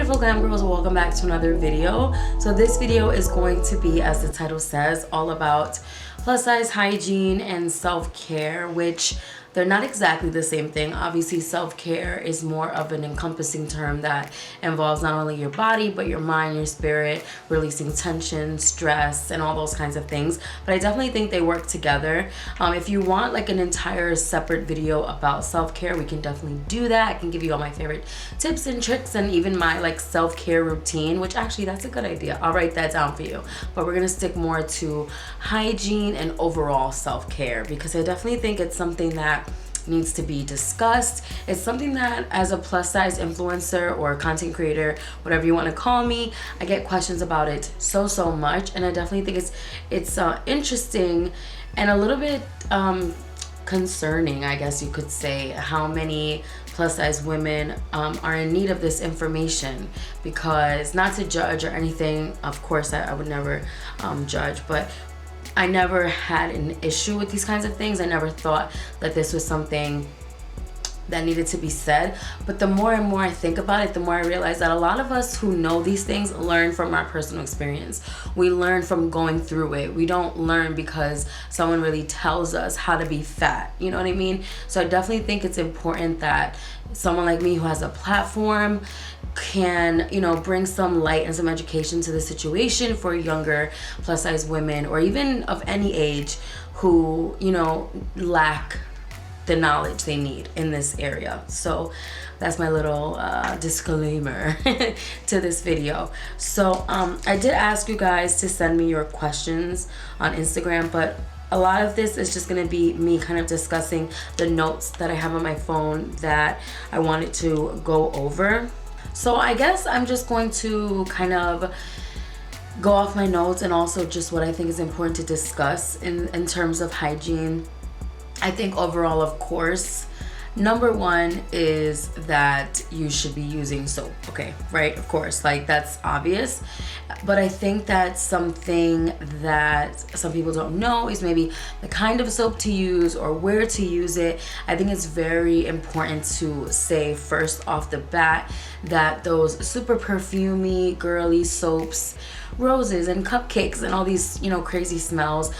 beautiful glam girls, welcome back to another video. So this video is going to be, as the title says, all about plus size hygiene and self-care, which they're not exactly the same thing. Obviously, self-care is more of an encompassing term that involves not only your body, but your mind, your spirit, releasing tension, stress, and all those kinds of things. But I definitely think they work together. If you want like an entire separate video about self-care, we can definitely do that. I can give you all my favorite tips and tricks and even my like self-care routine, which actually that's a good idea. I'll write that down for you. But we're gonna stick more to hygiene and overall self-care because I definitely think it's something that needs to be discussed. It's something that as a plus size influencer or content creator, whatever you want to call me, I get questions about it so much, and I definitely think it's interesting and a little bit concerning, I guess you could say, how many plus size women are in need of this information. Because not to judge or anything, of course I would never judge, but I never had an issue with these kinds of things. I never thought that this was something that needed to be said. But the more and more I think about it, the more I realize that a lot of us who know these things learn from our personal experience. We learn from going through it. We don't learn because someone really tells us how to be fat. You know what I mean? So I definitely think it's important that someone like me who has a platform can, you know, bring some light and some education to the situation for younger plus size women or even of any age who, you know, lack the knowledge they need in this area. So that's my little disclaimer to this video. So I did ask you guys to send me your questions on Instagram, but a lot of this is just gonna be me kind of discussing the notes that I have on my phone that I wanted to go over. So I guess I'm just going to kind of go off my notes and also just what I think is important to discuss in terms of hygiene. I think overall, of course, number one is that you should be using soap, okay, right? Of course, like that's obvious. But I think that something that some people don't know is maybe the kind of soap to use or where to use it. I think it's very important to say first off the bat that those super perfumey, girly soaps, roses and cupcakes and all these, you know, crazy smells,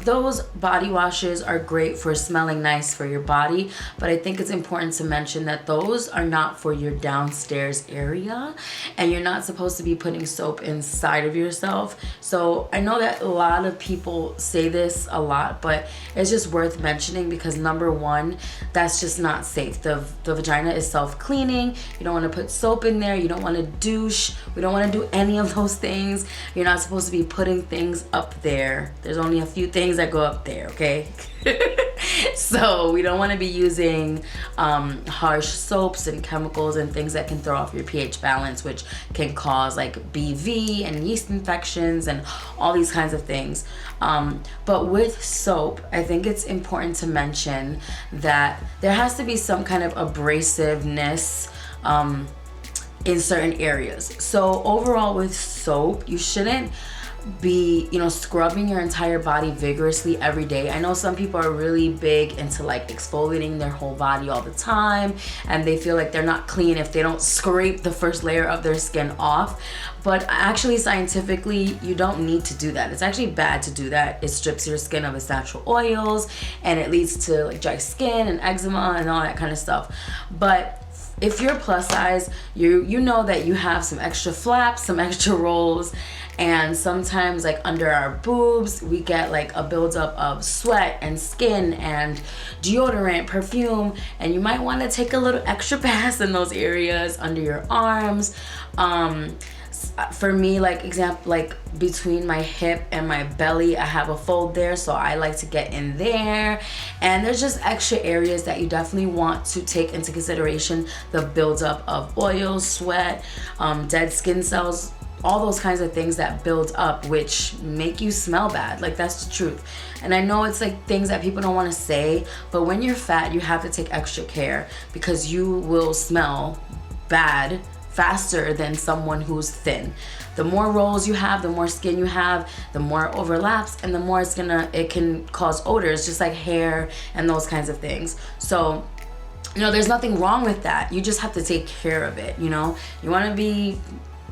those body washes are great for smelling nice for your body, but I think it's important to mention that those are not for your downstairs area, and you're not supposed to be putting soap inside of yourself. So I know that a lot of people say this a lot, but it's just worth mentioning because number one, that's just not safe. The vagina is self-cleaning. You don't want to put soap in there. You don't want to douche. We don't want to do any of those things. You're not supposed to be putting things up there. There's only a few things that go up there, okay? So we don't want to be using harsh soaps and chemicals and things that can throw off your pH balance, which can cause like BV and yeast infections and all these kinds of things. But with soap, I think it's important to mention that there has to be some kind of abrasiveness in certain areas. So overall with soap, you shouldn't be, you know, scrubbing your entire body vigorously every day. I know some people are really big into like exfoliating their whole body all the time, and they feel like they're not clean if they don't scrape the first layer of their skin off. But actually, scientifically, you don't need to do that. It's actually bad to do that. It strips your skin of its natural oils, and it leads to like dry skin and eczema and all that kind of stuff. But if you're plus size, you know that you have some extra flaps, some extra rolls, and sometimes like under our boobs we get like a buildup of sweat and skin and deodorant, perfume, and you might want to take a little extra pass in those areas under your arms. For me, like example, like between my hip and my belly, I have a fold there, so I like to get in there. And there's just extra areas that you definitely want to take into consideration: the buildup of oil, sweat, dead skin cells, all those kinds of things that build up, which make you smell bad. Like that's the truth. And I know it's like things that people don't want to say, but when you're fat, you have to take extra care because you will smell bad faster than someone who's thin. The more rolls you have, the more skin you have, the more overlaps, and the more it can cause odors, just like hair and those kinds of things. So You know, there's nothing wrong with that. You just have to take care of it, you know? You want to be,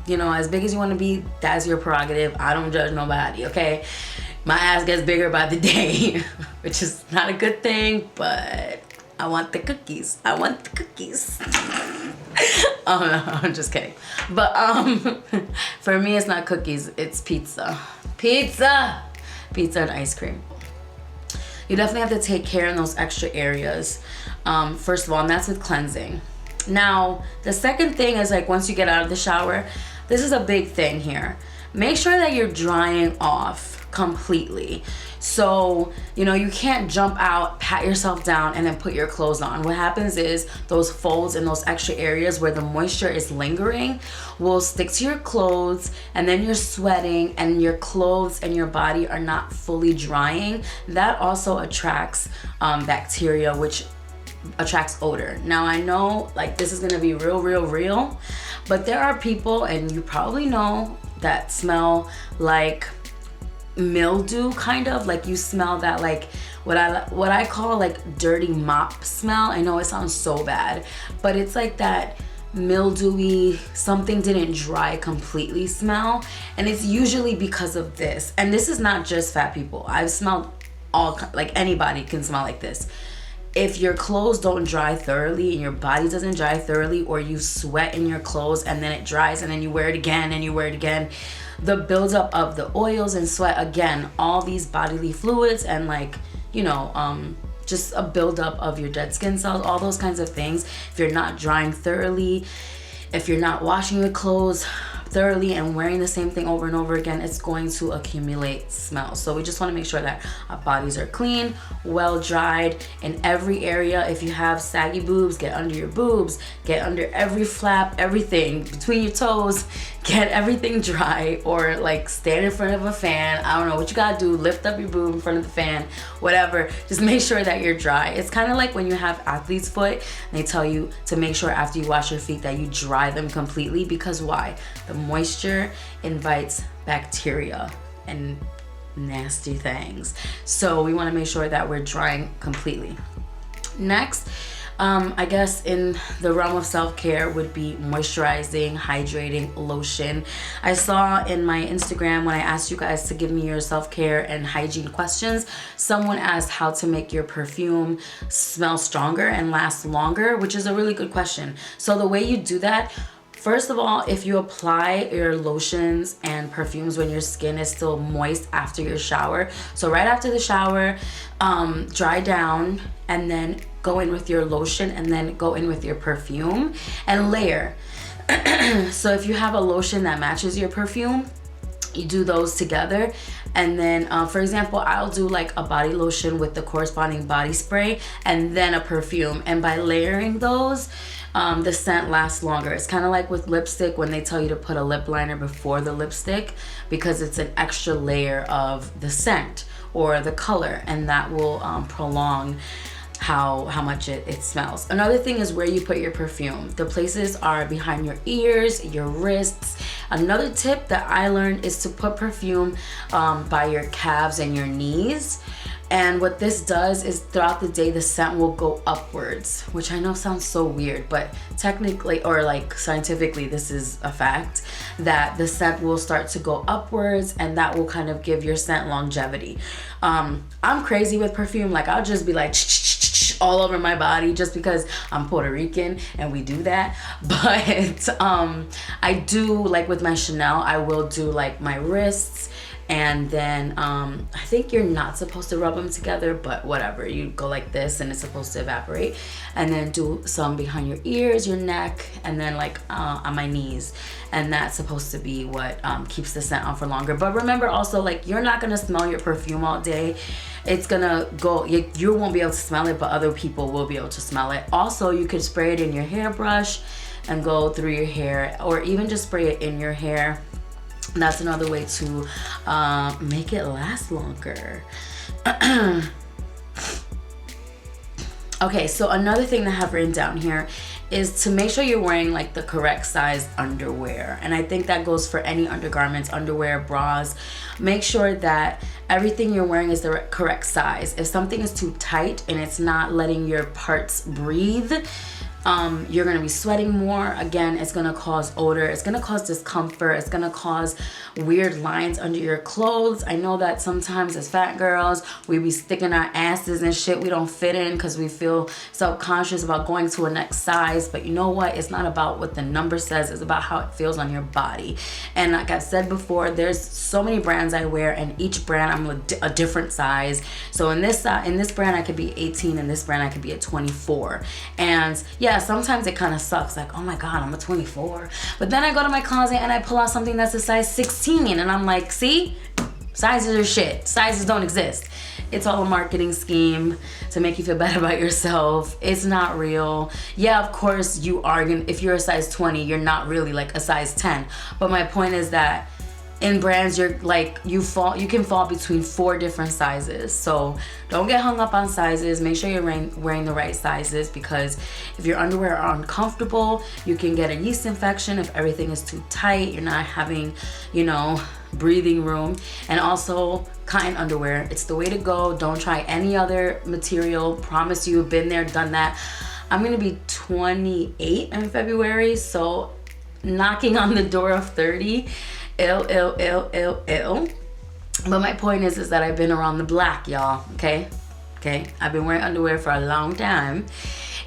you know, as big as you want to be, that's your prerogative. I don't judge nobody, okay? My ass gets bigger by the day, which is not a good thing, but I want the cookies. I want the cookies. Oh, no, I'm just kidding. But for me, it's not cookies, it's pizza. Pizza and ice cream. You definitely have to take care in those extra areas, first of all, and that's with cleansing. Now, the second thing is like once you get out of the shower, this is a big thing here. Make sure that you're drying off completely. So, you know, you can't jump out, pat yourself down, and then put your clothes on. What happens is those folds in those extra areas where the moisture is lingering will stick to your clothes, and then you're sweating and your clothes and your body are not fully drying. That also attracts bacteria, which attracts odor. Now I know like this is gonna be real, but there are people, and you probably know, that smell like mildew, kind of like you smell that, like what I call like dirty mop smell. I know it sounds so bad, but it's like that mildewy, something didn't dry completely smell, and it's usually because of this. And this is not just fat people. I've smelled all, like anybody can smell like this. If your clothes don't dry thoroughly and your body doesn't dry thoroughly, or you sweat in your clothes and then it dries and then you wear it again and you wear it again, the buildup of the oils and sweat, again, all these bodily fluids and like, you know, just a buildup of your dead skin cells, all those kinds of things. If you're not drying thoroughly, if you're not washing your clothes thoroughly and wearing the same thing over and over again, it's going to accumulate smell. So we just want to make sure that our bodies are clean, well dried in every area. If you have saggy boobs, get under your boobs, get under every flap, everything between your toes, get everything dry, or like stand in front of a fan. I don't know what you gotta do, lift up your boob in front of the fan, whatever. Just make sure that you're dry. It's kind of like when you have athlete's foot and they tell you to make sure after you wash your feet that you dry them completely, because why? The moisture invites bacteria and nasty things. So we want to make sure that we're drying completely. Next, I guess in the realm of self-care would be moisturizing, hydrating lotion. I saw in my Instagram when I asked you guys to give me your self-care and hygiene questions, someone asked how to make your perfume smell stronger and last longer, which is a really good question. So the way you do that, first of all, if you apply your lotions and perfumes when your skin is still moist after your shower, so right after the shower, dry down and then go in with your lotion and then go in with your perfume and layer. So if you have a lotion that matches your perfume, you do those together. And then for example, I'll do like a body lotion with the corresponding body spray and then a perfume, and by layering those, the scent lasts longer. It's kind of like with lipstick when they tell you to put a lip liner before the lipstick, because it's an extra layer of the scent or the color, and that will prolong how much it smells. Another thing is where you put your perfume. The places are behind your ears, your wrists. Another tip that I learned is to put perfume by your calves and your knees. And what this does is throughout the day, the scent will go upwards, which I know sounds so weird, but technically, or like scientifically, this is a fact, that the scent will start to go upwards, and that will kind of give your scent longevity. I'm crazy with perfume. Like I'll just be like all over my body just because I'm Puerto Rican and we do that. But I do, like with my Chanel, I will do like my wrists, and then I think you're not supposed to rub them together, but whatever, you go like this and it's supposed to evaporate, and then do some behind your ears, your neck, and then like on my knees, and that's supposed to be what keeps the scent on for longer. But remember also, like, you're not gonna smell your perfume all day. It's gonna go, you won't be able to smell it, but other people will be able to smell it. Also, you could spray it in your hairbrush and go through your hair, or even just spray it in your hair. That's another way to make it last longer. Okay, so another thing that I have written down here is to make sure you're wearing like the correct size underwear. And I think that goes for any undergarments, underwear, bras. Make sure that everything you're wearing is the correct size. If something is too tight and it's not letting your parts breathe, you're gonna be sweating more. Again, it's gonna cause odor, it's gonna cause discomfort, it's gonna cause weird lines under your clothes. I know that sometimes as fat girls, we be sticking our asses and shit we don't fit in because we feel self-conscious about going to a next size. But you know what? It's not about what the number says, it's about how it feels on your body. And like I've said before, there's so many brands I wear, and each brand I'm a different size. So in this brand I could be 18, in this brand I could be a 24. And yeah, sometimes it kind of sucks, like, oh my god, I'm a 24. But then I go to my closet and I pull out something that's a size 16, and I'm like, see, sizes are shit. Sizes don't exist. It's all a marketing scheme to make you feel better about yourself. It's not real. Yeah, of course you are gonna, if you're a size 20, you're not really like a size 10. But my point is that in brands, you're like, you can fall between 4 different sizes. So don't get hung up on sizes. Make sure you're wearing the right sizes, because if your underwear are uncomfortable, you can get a yeast infection. If everything is too tight, you're not having, you know, breathing room. And also cotton underwear, it's the way to go. Don't try any other material. Promise you, been there, done that. I'm gonna be 28 in February, so knocking on the door of 30. Ill. But my point is that I've been around the block, y'all. Okay, I've been wearing underwear for a long time,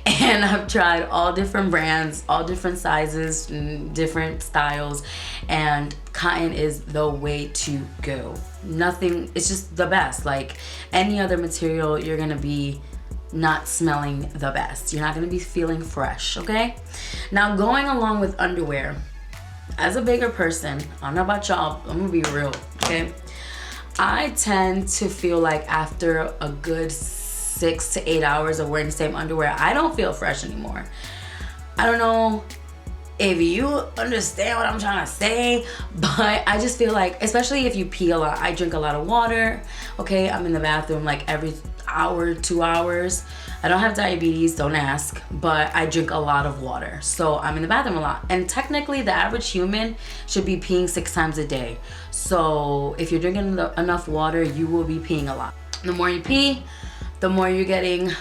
and I've tried all different brands, all different sizes, different styles, and cotton is the way to go. Nothing, it's just the best. Like any other material, you're gonna be not smelling the best. You're not gonna be feeling fresh. Okay, now going along with underwear, as a bigger person, I don't know about y'all, I'm gonna be real, okay? I tend to feel like after a good 6 to 8 hours of wearing the same underwear, I don't feel fresh anymore. I don't know if you understand what I'm trying to say, but I just feel like, especially if you pee a lot, I drink a lot of water, okay? I'm in the bathroom like every hour, 2 hours. I don't have diabetes, don't ask, but I drink a lot of water. So I'm in the bathroom a lot. And technically the average human should be peeing 6 times a day. So if you're drinking enough water, you will be peeing a lot. The more you pee, the more you're getting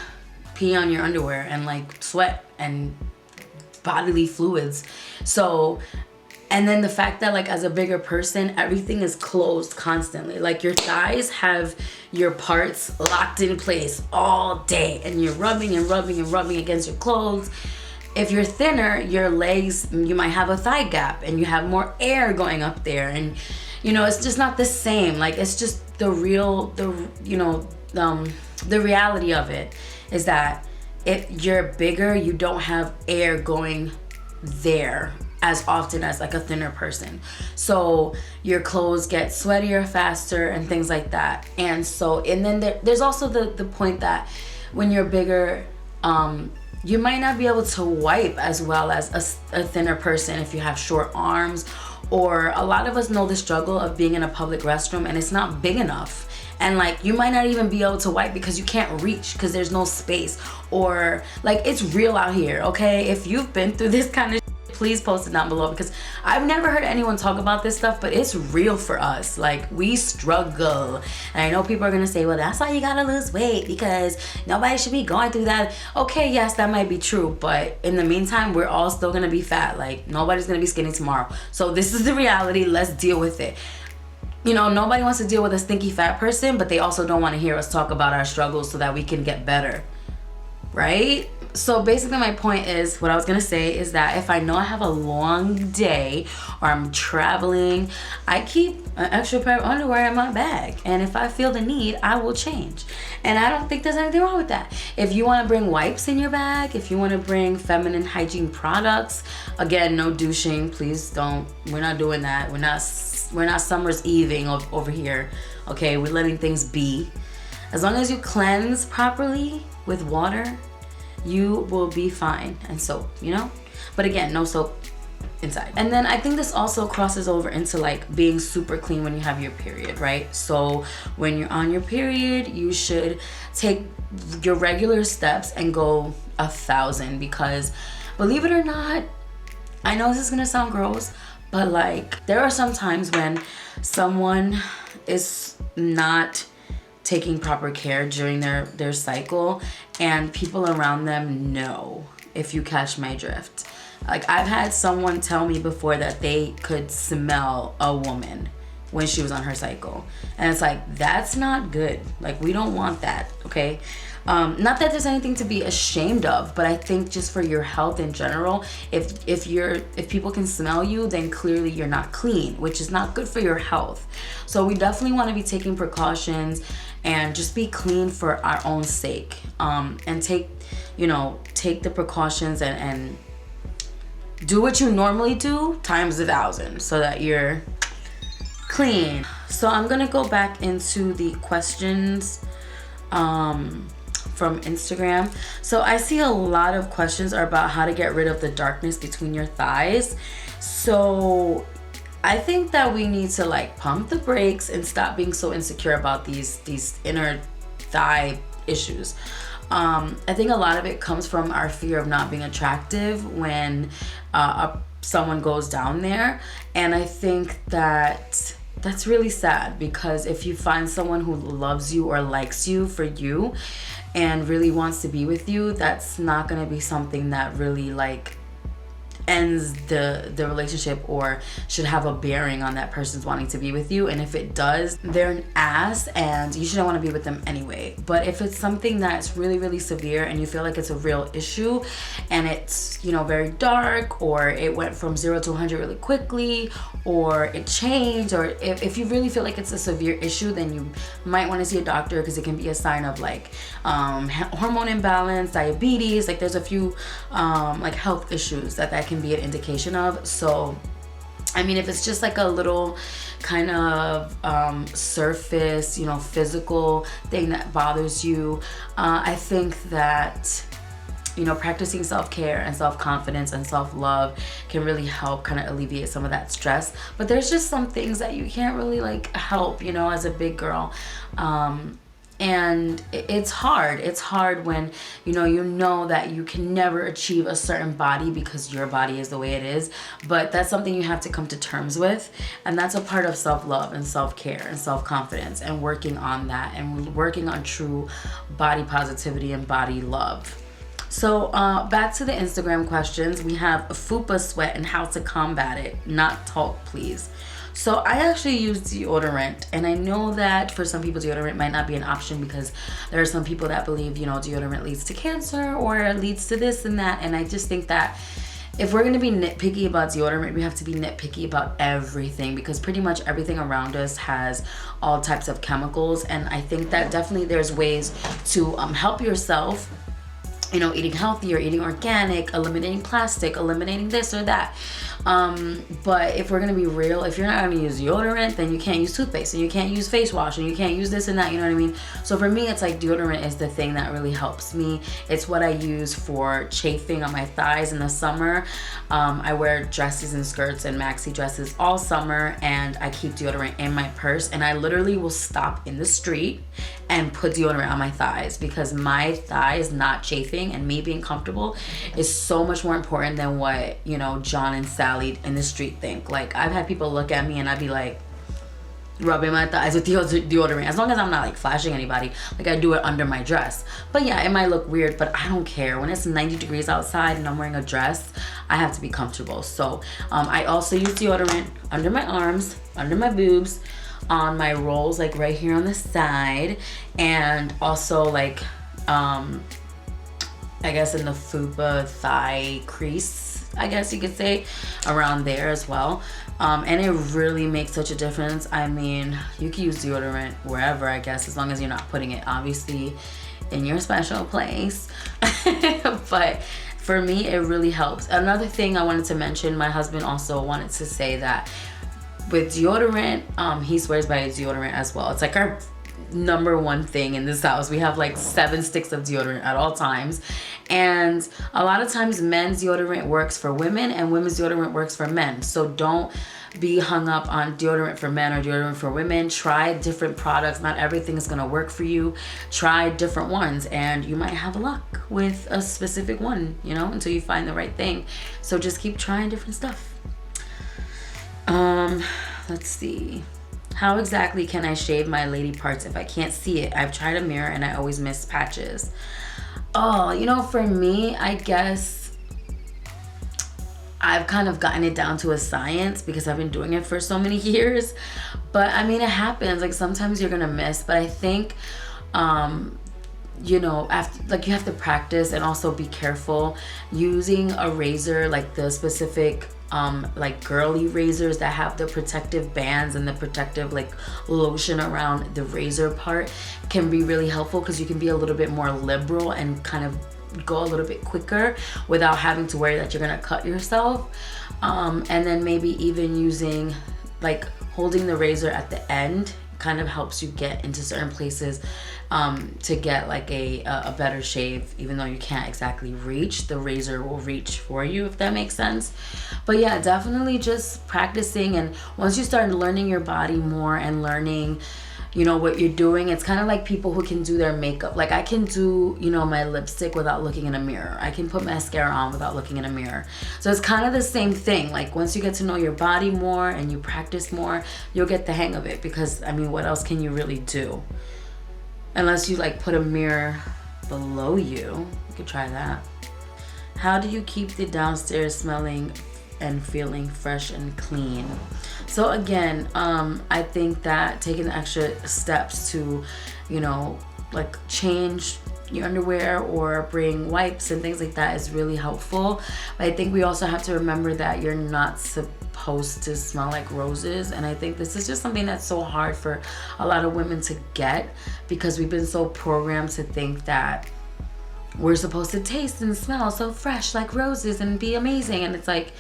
pee on your underwear and like sweat and bodily fluids. So, and then the fact that like as a bigger person, everything is closed constantly. Like your thighs have your parts locked in place all day, and you're rubbing and rubbing and rubbing against your clothes. If you're thinner, your legs, you might have a thigh gap and you have more air going up there, and you know, it's just not the same. Like it's just the reality of it is that if you're bigger, you don't have air going there as often as like a thinner person. So your clothes get sweatier faster and things like that. And so, and then there's also the point that when you're bigger, you might not be able to wipe as well as a thinner person if you have short arms, or a lot of us know the struggle of being in a public restroom and it's not big enough. And like you might not even be able to wipe because you can't reach because there's no space, or like it's real out here, okay? If you've been through this kind of please post it down below, because I've never heard anyone talk about this stuff, but it's real for us. Like we struggle. And I know people are gonna say, well, that's why you gotta lose weight, because nobody should be going through that. Okay, yes, that might be true, but in the meantime, we're all still gonna be fat. Like nobody's gonna be skinny tomorrow. So this is the reality. Let's deal with it. You know, nobody wants to deal with a stinky fat person, but they also don't want to hear us talk about our struggles so that we can get better, right? So basically my point is, what I was gonna say is that if I know I have a long day or I'm traveling, I keep an extra pair of underwear in my bag. And if I feel the need, I will change. And I don't think there's anything wrong with that. If you wanna bring wipes in your bag, if you wanna bring feminine hygiene products, again, no douching, please don't, we're not doing that. We're not summer's eving over here, okay? We're letting things be. As long as you cleanse properly with water, you will be fine, and soap, you know? But again, no soap inside. And then I think this also crosses over into like being super clean when you have your period, right? So when you're on your period, you should take your regular steps and go 1,000, because believe it or not, I know this is gonna sound gross, but like there are some times when someone is not taking proper care during their cycle, and people around them know, if you catch my drift. Like I've had someone tell me before that they could smell a woman when she was on her cycle, and it's like, that's not good. Like we don't want that, okay? Not that there's anything to be ashamed of, but I think just for your health in general, if people can smell you, then clearly you're not clean, which is not good for your health. So we definitely want to be taking precautions and just be clean for our own sake, and take the precautions and do what you normally do times 1,000 so that you're clean. So I'm gonna go back into the questions from Instagram. So I see a lot of questions are about how to get rid of the darkness between your thighs. So I think that we need to like pump the brakes and stop being so insecure about these inner thigh issues. I think a lot of it comes from our fear of not being attractive when someone goes down there, and I think that that's really sad, because if you find someone who loves you or likes you for you and really wants to be with you, that's not gonna be something that really like ends the relationship or should have a bearing on that person's wanting to be with you. And if it does, they're an ass and you shouldn't want to be with them anyway. But if it's something that's really, really severe and you feel like it's a real issue and it's, very dark, or it went from 0 to 100 really quickly, or it changed, or if you really feel like it's a severe issue, then you might want to see a doctor, because it can be a sign of like hormone imbalance, diabetes. Like there's a few like health issues that can be an indication of. So I mean, if it's just like a little kind of surface, physical thing that bothers you, I think that practicing self-care and self-confidence and self-love can really help kind of alleviate some of that stress. But there's just some things that you can't really like help, as a big girl. And it's hard. It's hard when you know that you can never achieve a certain body because your body is the way it is. But that's something you have to come to terms with, and that's a part of self-love and self-care and self-confidence, and working on that and working on true body positivity and body love. So back to the Instagram questions. We have FUPA sweat and how to combat it. Not talk, please. So I actually use deodorant, and I know that for some people deodorant might not be an option, because there are some people that believe deodorant leads to cancer or leads to this and that. And I just think that if we're gonna be nitpicky about deodorant, we have to be nitpicky about everything, because pretty much everything around us has all types of chemicals. And I think that definitely there's ways to help yourself, eating healthier, eating organic, eliminating plastic, eliminating this or that. But if we're gonna be real, if you're not gonna use deodorant, then you can't use toothpaste, and you can't use face wash, and you can't use this and that, you know what I mean? So for me, it's like deodorant is the thing that really helps me. It's what I use for chafing on my thighs in the summer. I wear dresses and skirts and maxi dresses all summer, and I keep deodorant in my purse, and I literally will stop in the street and put deodorant on my thighs, because my thighs not chafing and me being comfortable is so much more important than what John and Sally in the street think. Like I've had people look at me and I'd be like rubbing my thighs with deodorant, as long as I'm not like flashing anybody. Like I do it under my dress. But yeah, it might look weird, but I don't care. When it's 90 degrees outside and I'm wearing a dress, I have to be comfortable. So I also use deodorant under my arms, under my boobs, on my rolls, like right here on the side, and also like I guess in the FUPA thigh crease, I guess you could say, around there as well. And it really makes such a difference. I mean, you can use deodorant wherever, I guess, as long as you're not putting it obviously in your special place. But for me, it really helps. Another thing I wanted to mention, my husband also wanted to say that with deodorant, he swears by deodorant as well. It's like our #1 thing in this house. We have like 7 sticks of deodorant at all times. And a lot of times men's deodorant works for women and women's deodorant works for men. So don't be hung up on deodorant for men or deodorant for women. Try different products. Not everything is going to work for you. Try different ones and you might have luck with a specific one, you know, until you find the right thing. So just keep trying different stuff. Let's see. How exactly can I shave my lady parts if I can't see it? I've tried a mirror and I always miss patches. Oh, you know, for me, I guess I've kind of gotten it down to a science because I've been doing it for so many years. But I mean, it happens. Like sometimes you're gonna miss, but I think, you know, after, like, you have to practice and also be careful using a razor, like the specific like girly razors that have the protective bands and the protective like lotion around the razor part can be really helpful because you can be a little bit more liberal and kind of go a little bit quicker without having to worry that you're gonna cut yourself. And then maybe even using, like, holding the razor at the end kind of helps you get into certain places to get like a better shave. Even though you can't exactly reach, the razor will reach for you, if that makes sense. But yeah, definitely just practicing, and once you start learning your body more and learning, you know, what you're doing, it's kind of like people who can do their makeup. Like I can do, you know, my lipstick without looking in a mirror. I can put mascara on without looking in a mirror. So it's kind of the same thing. Like once you get to know your body more and you practice more, you'll get the hang of it, because I mean, what else can you really do? Unless you like put a mirror below you. You could try that. How do you keep the downstairs smelling and feeling fresh and clean? So again, I think that taking the extra steps to, you know, like change your underwear or bring wipes and things like that is really helpful. But I think we also have to remember that you're not supposed to smell like roses. And I think this is just something that's so hard for a lot of women to get, because we've been so programmed to think that we're supposed to taste and smell so fresh like roses and be amazing. And it's like,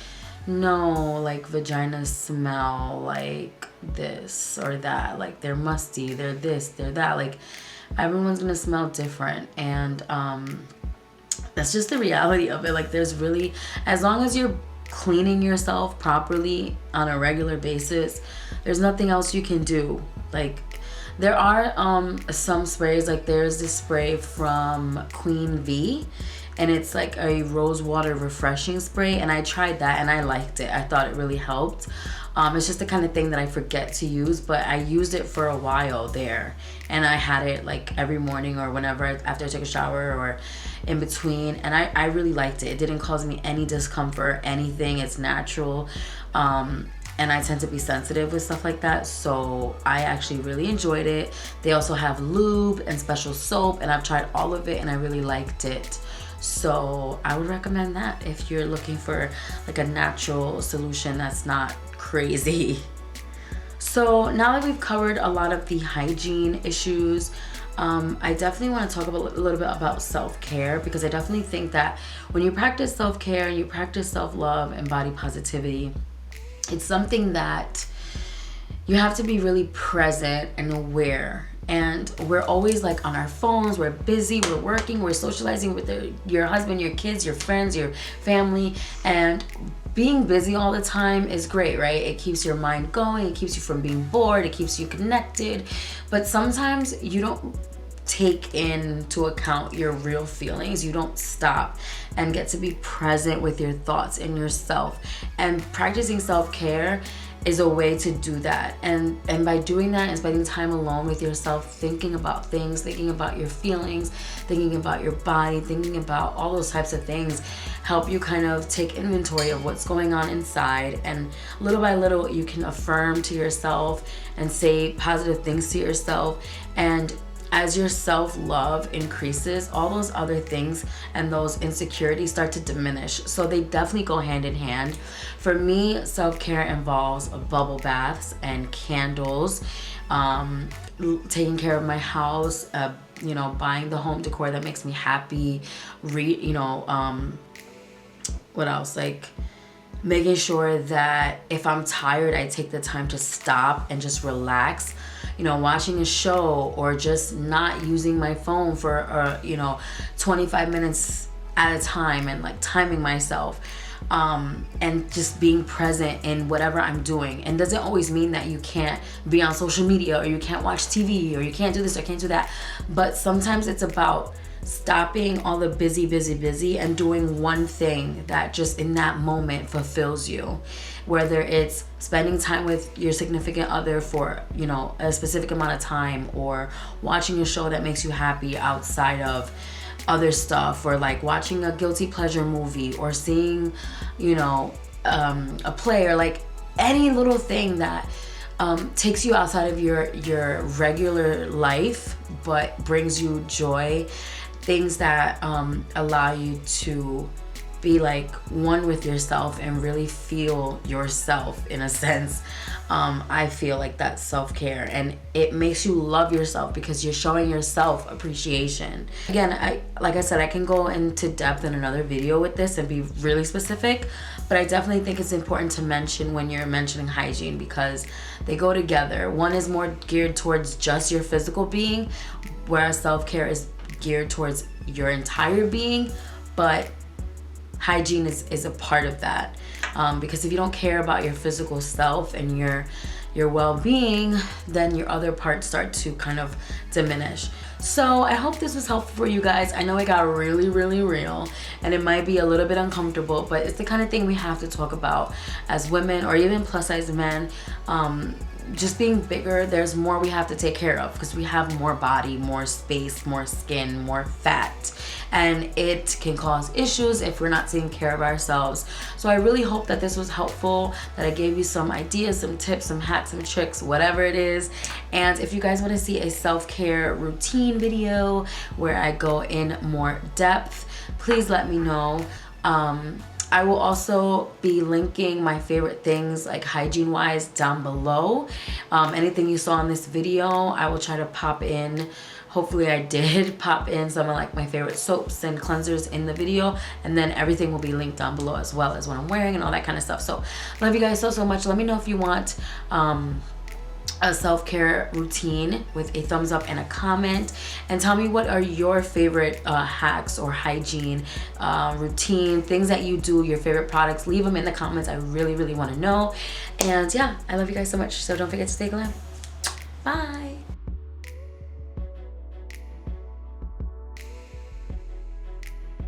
no, like vaginas smell like this or that, like they're musty, they're this, they're that, like everyone's gonna smell different. And that's just the reality of it. Like there's really, as long as you're cleaning yourself properly on a regular basis, there's nothing else you can do. Like there are some sprays, like there's this spray from Queen V, and it's like a rose water refreshing spray, and I tried that and I liked it. I thought it really helped. It's just the kind of thing that I forget to use, but I used it for a while there, and I had it like every morning or whenever after I took a shower or in between, and I really liked it. It didn't cause me any discomfort, anything. It's natural. And I tend to be sensitive with stuff like that, so I actually really enjoyed it. They also have lube and special soap, and I've tried all of it and I really liked it. So I would recommend that if you're looking for like a natural solution that's not crazy. So now that we've covered a lot of the hygiene issues, I definitely want to talk a little bit about self-care, because I definitely think that when you practice self-care and you practice self-love and body positivity, it's something that you have to be really present and aware. And we're always like on our phones, we're busy, we're working, we're socializing with your husband, your kids, your friends, your family, and being busy all the time is great, right? It keeps your mind going, it keeps you from being bored, it keeps you connected. But sometimes you don't take into account your real feelings. You don't stop and get to be present with your thoughts and yourself. And practicing self-care is a way to do that. And by doing that and spending time alone with yourself, thinking about things, thinking about your feelings, thinking about your body, thinking about all those types of things, help you kind of take inventory of what's going on inside. And little by little, you can affirm to yourself and say positive things to yourself. And as your self-love increases, all those other things and those insecurities start to diminish. So they definitely go hand in hand. For me, self-care involves bubble baths and candles, taking care of my house, you know, buying the home decor that makes me happy, what else? Like making sure that if I'm tired, I take the time to stop and just relax. you know, watching a show, or just not using my phone for, you know, 25 minutes at a time, and like timing myself. And just being present in whatever I'm doing. And doesn't always mean that you can't be on social media, or you can't watch TV, or you can't do this or can't do that. But sometimes it's about stopping all the busy and doing one thing that just in that moment fulfills you. Whether it's spending time with your significant other for, you know, a specific amount of time, or watching a show that makes you happy outside of other stuff, or like watching a guilty pleasure movie, or seeing, you know, a play, or like any little thing that takes you outside of your regular life but brings you joy. Things that allow you to be like one with yourself and really feel yourself in a sense. I feel like that's self-care, and it makes you love yourself because you're showing yourself appreciation. Again, like I said, I can go into depth in another video with this and be really specific, but I definitely think it's important to mention when you're mentioning hygiene, because they go together. One is more geared towards just your physical being, whereas self-care is geared towards your entire being, but hygiene is a part of that. Because if you don't care about your physical self and your well-being, then your other parts start to kind of diminish. So I hope this was helpful for you guys. I know it got really real, and it might be a little bit uncomfortable, but it's the kind of thing we have to talk about as women, or even plus size men. Just being bigger, there's more we have to take care of, because we have more body, more space, more skin, more fat, and it can cause issues if we're not taking care of ourselves. So I really hope that this was helpful, that I gave you some ideas, some tips, some hacks, some tricks, whatever it is. And if you guys want to see a self-care routine video where I go in more depth, please let me know. I will also be linking my favorite things, like hygiene wise, down below. Anything you saw in this video, I will try to pop in. Hopefully I did pop in some of like my favorite soaps and cleansers in the video, and then everything will be linked down below, as well as what I'm wearing and all that kind of stuff. So love you guys so much. Let me know if you want a self-care routine with a thumbs up and a comment, and tell me what are your favorite hacks or hygiene routine, things that you do, your favorite products. Leave them in the comments. I really want to know. And yeah, I love you guys so much, so don't forget to stay glam. Bye.